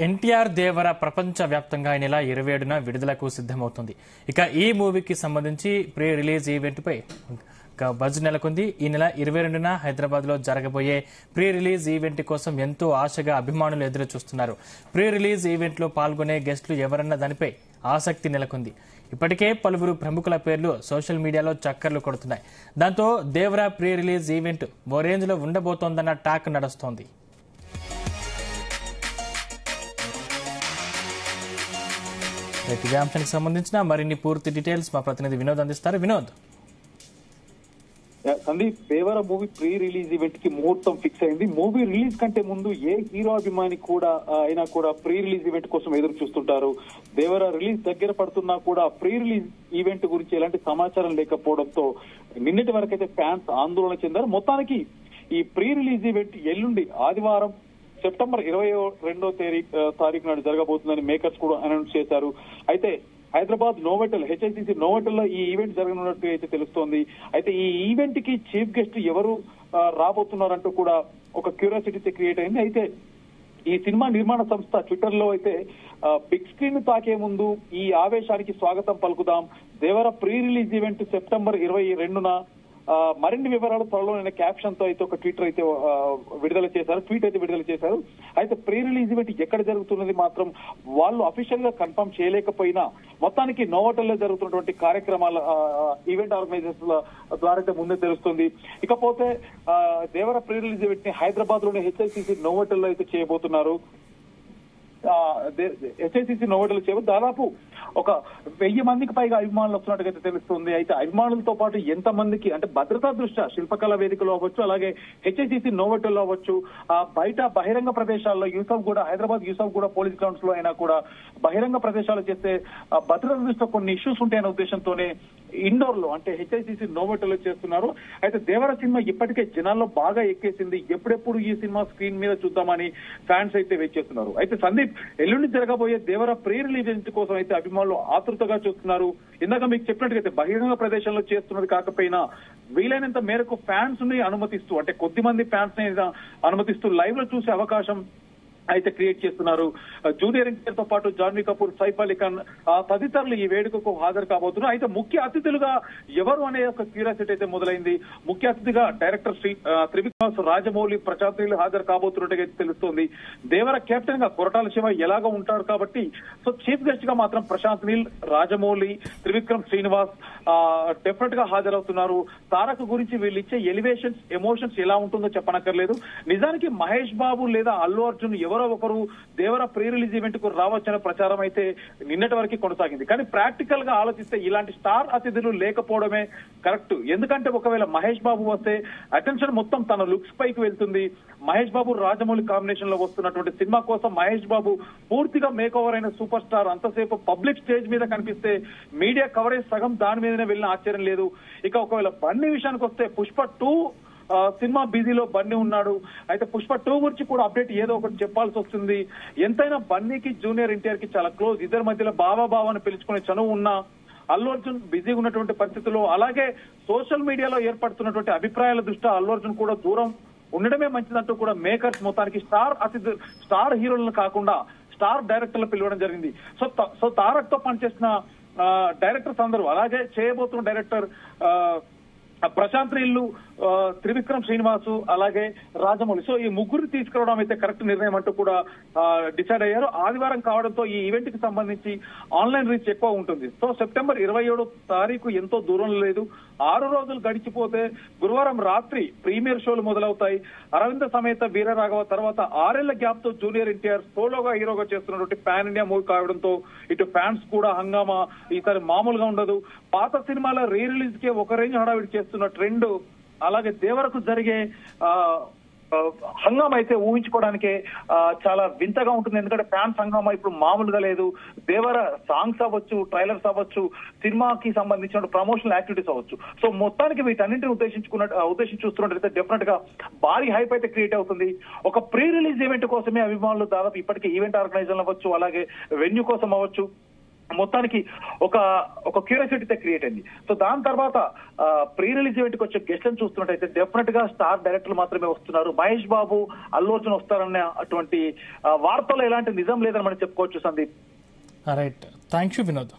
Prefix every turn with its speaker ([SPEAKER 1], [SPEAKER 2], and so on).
[SPEAKER 1] ఎన్టీఆర్ దేవర ప్రపంచ వ్యాప్తంగా ఈ నెల 27న విడుదలకు సిద్దమవుతుంది. ఇక ఈ మూవీకి సంబంధించి ప్రీ రిలీజ్ ఈవెంట్ పై బజ్ నెలకొంది. ఈ నెల 22న హైదరాబాద్ లో జరగబోయే ప్రీ రిలీజ్ ఈవెంట్ కోసం ఎంతో ఆశగా అభిమానులు ఎదురు చూస్తున్నారు. ప్రీ రిలీజ్ ఈవెంట్ లో పాల్గొనే గెస్టులు ఎవరన్న దానిపై ఆసక్తి నెలకొంది. ఇప్పటికే పలువురు ప్రముఖుల పేర్లు సోషల్ మీడియాలో చక్కర్లు కొడుతున్నాయి. దాంతో దేవర ప్రీ రిలీజ్ ఈవెంట్ ఓ రేంజ్ లో ఉండబోతోందన్న టాక్ నడుస్తోంది. ఇదే అంశానికి సంబంధించిన మరిన్ని పూర్తి డీటెయిల్స్ మా ప్రతినిధి వినోద్ అందిస్తారు. వినోద్,
[SPEAKER 2] సందీప్, దేవర మూవీ ప్రీ రిలీజ్ ఈవెంట్ కి ముహూర్తం ఫిక్స్ అయింది. మూవీ రిలీజ్ కంటే ముందు ఏ హీరో అభిమాని కూడా అయినా కూడా ప్రీ రిలీజ్ ఈవెంట్ కోసం ఎదురు చూస్తుంటారు. దేవర రిలీజ్ దగ్గర పడుతున్నా కూడా ప్రీ రిలీజ్ ఈవెంట్ గురించి ఎలాంటి సమాచారం లేకపోవడంతో నిన్నటి వరకైతే ఫ్యాన్స్ ఆందోళన చెందారు. మొత్తానికి ఈ ప్రీ రిలీజ్ ఈవెంట్ ఎల్లుండి ఆదివారం సెప్టెంబర్ 22వ తారీఖు నాడు జరగబోతుందని మేకర్స్ కూడా అనౌన్స్ చేశారు. అయితే హైదరాబాద్ నోవోటెల్ హెచ్ఐసిసి నోవోటెల్ లో ఈ ఈవెంట్ జరగనున్నట్టు అయితే తెలుస్తోంది. అయితే ఈ ఈవెంట్ కి చీఫ్ గెస్ట్ ఎవరు రాబోతున్నారంటూ కూడా ఒక క్యూరియాసిటీ క్రియేట్ అయింది. అయితే ఈ సినిమా నిర్మాణ సంస్థ ట్విట్టర్ లో అయితే బిగ్ స్క్రీన్ తాకే ముందు ఈ ఆవేశానికి స్వాగతం పలుకుదాం, దేవర ప్రీ రిలీజ్ ఈవెంట్ సెప్టెంబర్ 22న మరిన్ని వివరాలు త్వరలో క్యాప్షన్ తో అయితే ఒక ట్వీట్ అయితే విడుదల చేశారు. అయితే ప్రీ రిలీజ్ ఈవెంట్ ఎక్కడ జరుగుతున్నది మాత్రం వాళ్ళు అఫీషియల్ గా కన్ఫర్మ్ చేయలేకపోయినా మొత్తానికి నోవోటెల్ లో జరుగుతున్నటువంటి కార్యక్రమాల ఈవెంట్ ఆర్గనైజర్స్ ద్వారా అయితే ముందే తెలుస్తుంది. ఇకపోతే దేవర ప్రీ రిలీజ్ ఈవెంట్ ని హైదరాబాద్ లోని హెచ్ఐసిసి నోవోటెల్ లో అయితే చేయబోతున్నారు. హెచ్ఐసిసి నోవోటెల్ దాదాపు ఒక 1000 మందికి పైగా అభిమానులు వస్తున్నట్టుగా తెలుస్తుంది. అయితే అభిమానులతో పాటు ఎంత మందికి అంటే భద్రతా దృష్ట్యా శిల్పకళా వేదికలో అవ్వచ్చు, అలాగే హెచ్ఐసిసి నోవోటెల్ అవ్వచ్చు, బయట బహిరంగ ప్రదేశాల్లో హైదరాబాద్ యూసఫ్ కూడా పోలీస్ గ్రౌండ్స్ లో అయినా కూడా బహిరంగ ప్రదేశాలు చేస్తే భద్రతా దృష్ట్యా కొన్ని ఇష్యూస్ ఉంటాయనే ఉద్దేశంతోనే ఇండోర్ లో అంటే హెచ్ఐసిసి నోవోటెల్ చేస్తున్నారు. అయితే దేవర సినిమా ఇప్పటికే జనాల్లో బాగా ఎక్కేసింది. ఎప్పుడెప్పుడు ఈ సినిమా స్క్రీన్ మీద చూద్దామని ఫ్యాన్స్ అయితే వెయిట్ చేస్తున్నారు. అయితే సందీప్, ఎల్లుండి జరగబోయే దేవర ప్రీ రిలీజ్ ఈవెంట్ కోసం అయితే అభిమానులు ఆతృతగా చూస్తున్నారు. ఇందాక మీకు చెప్పినట్టుగా బహిరంగ ప్రదేశంలో చేస్తున్నది కాకపోయినా వీలైనంత మేరకు ఫ్యాన్స్ ని అనుమతిస్తూ అంటే కొద్ది మంది ఫ్యాన్స్ ని అనుమతిస్తూ లైవ్ లో చూసే అవకాశం అయితే క్రియేట్ చేస్తున్నారు. జూనియర్ ఎన్టీఆర్ తో పాటు జాన్వీ కపూర్, సైఫ్ అలీ ఖాన్ తదితరులు ఈ వేడుకకు హాజరు కాబోతున్నారు. అయితే ముఖ్య అతిథులుగా ఎవరు అనే ఒక క్యూరియాసిటీ అయితే మొదలైంది. ముఖ్య అతిథిగా డైరెక్టర్ త్రివిక్రమ్ రాజమౌళి, ప్రశాంత్ నీల్ హాజరు కాబోతున్నట్టుగా తెలుస్తోంది. దేవర కెప్టెన్ గా కొరటాల శివ ఎలాగో ఉంటారు కాబట్టి సో చీఫ్ గెస్ట్ గా మాత్రం ప్రశాంత్ నీల్, రాజమౌళి, త్రివిక్రమ్ శ్రీనివాస్ డెఫినెట్ గా హాజరవుతున్నారు. తారక్ గురించి వీళ్ళు ఇచ్చే ఎలివేషన్స్, ఎమోషన్స్ ఎలా ఉంటుందో చెప్పనక్కర్లేదు. నిజానికి మహేష్ బాబు లేదా అల్లు అర్జున్ ఎవరో ఒకరు దేవర ప్రీ రిలీజ్ ఈవెంట్ కు రావచ్చనే ప్రచారం అయితే నిన్నటి వరకు కొనసాగింది. కానీ ప్రాక్టికల్ గా ఆలోచిస్తే ఇలాంటి స్టార్ అతిథులు లేకపోవడమే కరెక్ట్. ఎందుకంటే ఒకవేళ మహేష్ బాబు వస్తే అటెన్షన్ మొత్తం తన లుక్స్ పైకి వెళ్తుంది. మహేష్ బాబు రాజమౌళి కాంబినేషన్ లో వస్తున్నటువంటి సినిమా కోసం మహేష్ బాబు పూర్తిగా మేక్ ఓవర్ అయిన సూపర్ స్టార్ అంతసేపు పబ్లిక్ స్టేజ్ మీద కనిపిస్తే మీడియా కవరేజ్ సగం దాని మీదనే వెళ్ళిన ఆశ్చర్యం లేదు. ఇక ఒకవేళ బన్నీ విషయానికి వస్తే పుష్ప 2 సినిమా బిజీలో బన్నీ ఉన్నాడు. అయితే పుష్ప 2 గురించి కూడా అప్డేట్ ఏదో ఒకటి చెప్పాల్సి వస్తుంది. ఎంతైనా బన్నీకి జూనియర్ ఎన్టీఆర్ కి చాలా క్లోజ్. ఇద్దరి మధ్యలో బావా అని పిలుచుకునే చనువు ఉన్నా అల్లు అర్జున్ బిజీగా ఉన్నటువంటి పరిస్థితుల్లో, అలాగే సోషల్ మీడియాలో ఏర్పడుతున్నటువంటి అభిప్రాయాల దృష్ట్యా అల్లు అర్జున్ కూడా దూరం ఉండడమే మంచిదంటూ కూడా మేకర్స్ మొత్తానికి స్టార్ హీరోలను కాకుండా స్టార్ డైరెక్టర్లు పిలవడం జరిగింది. సో తారక్ తో పనిచేసిన డైరెక్టర్స్ అందరూ, అలాగే చేయబోతున్న డైరెక్టర్ ప్రశాంత్ నీళ్ళు, త్రివిక్రమ్ శ్రీనివాసు, అలాగే రాజమౌళి, సో ఈ ముగ్గురు తీసుకురావడం అయితే కరెక్ట్ నిర్ణయం అంటూ కూడా డిసైడ్ అయ్యారు. ఆదివారం కావడంతో ఈ ఈవెంట్ కి సంబంధించి ఆన్లైన్ రీచ్ ఎక్కువ ఉంటుంది. సో సెప్టెంబర్ 27వ తారీఖు ఎంతో దూరం లేదు. 6 రోజులు గడిచిపోతే గురువారం రాత్రి ప్రీమియర్ షోలు మొదలవుతాయి. అరవింద సమేత వీరరాఘవ తర్వాత 6 ఏళ్ల గ్యాప్ తో జూనియర్ ఎన్టీఆర్ సోలోగా హీరోగా చేస్తున్నటువంటి పాన్ ఇండియా మూవీ కావడంతో ఇటు ఫ్యాన్స్ కూడా హంగామా ఈసారి మామూలుగా ఉండదు. పాత సినిమాల రీ రిలీజ్ కి ఒక రేంజ్ హడావిడి చేస్తున్న ట్రెండ్, అలాగే దేవరకు జరిగే హంగామా అయితే ఊహించుకోవడానికే చాలా వింతగా ఉంటుంది. ఎందుకంటే ఫ్యాన్స్ హంగామా ఇప్పుడు మామూలుగా లేదు. దేవర సాంగ్స్ అవ్వచ్చు, ట్రైలర్స్ అవ్వచ్చు, సినిమాకి సంబంధించిన ప్రమోషనల్ యాక్టివిటీస్ అవ్వచ్చు, సో మొత్తానికి వీటన్నింటిని ఉద్దేశించి చూస్తున్నట్టయితే డెఫినెట్ గా భారీ హైప్ అయితే క్రియేట్ అవుతుంది. ఒక ప్రీ రిలీజ్ ఈవెంట్ కోసమే అభిమానులు దాదాపు ఇప్పటికే ఈవెంట్ ఆర్గనైజర్లు అవ్వచ్చు, అలాగే వెన్యూ కోసం అవ్వచ్చు, మొత్తానికి ఒక క్యూరియాసిటీ క్రియేట్ అయింది. సో దాని తర్వాత ప్రీ రిలీజ్ ఈవెంట్ కి వచ్చే గెస్ట్లను చూస్తున్నట్టయితే డెఫినెట్ గా స్టార్ డైరెక్టర్లు మాత్రమే వస్తున్నారు. మహేష్ బాబు, అల్లు అర్జున్ వస్తారనే అటువంటి వార్తలు ఎలాంటి నిజం లేదని మనం చెప్పుకోవచ్చు. Sandeep,
[SPEAKER 1] right, thank you Vinod.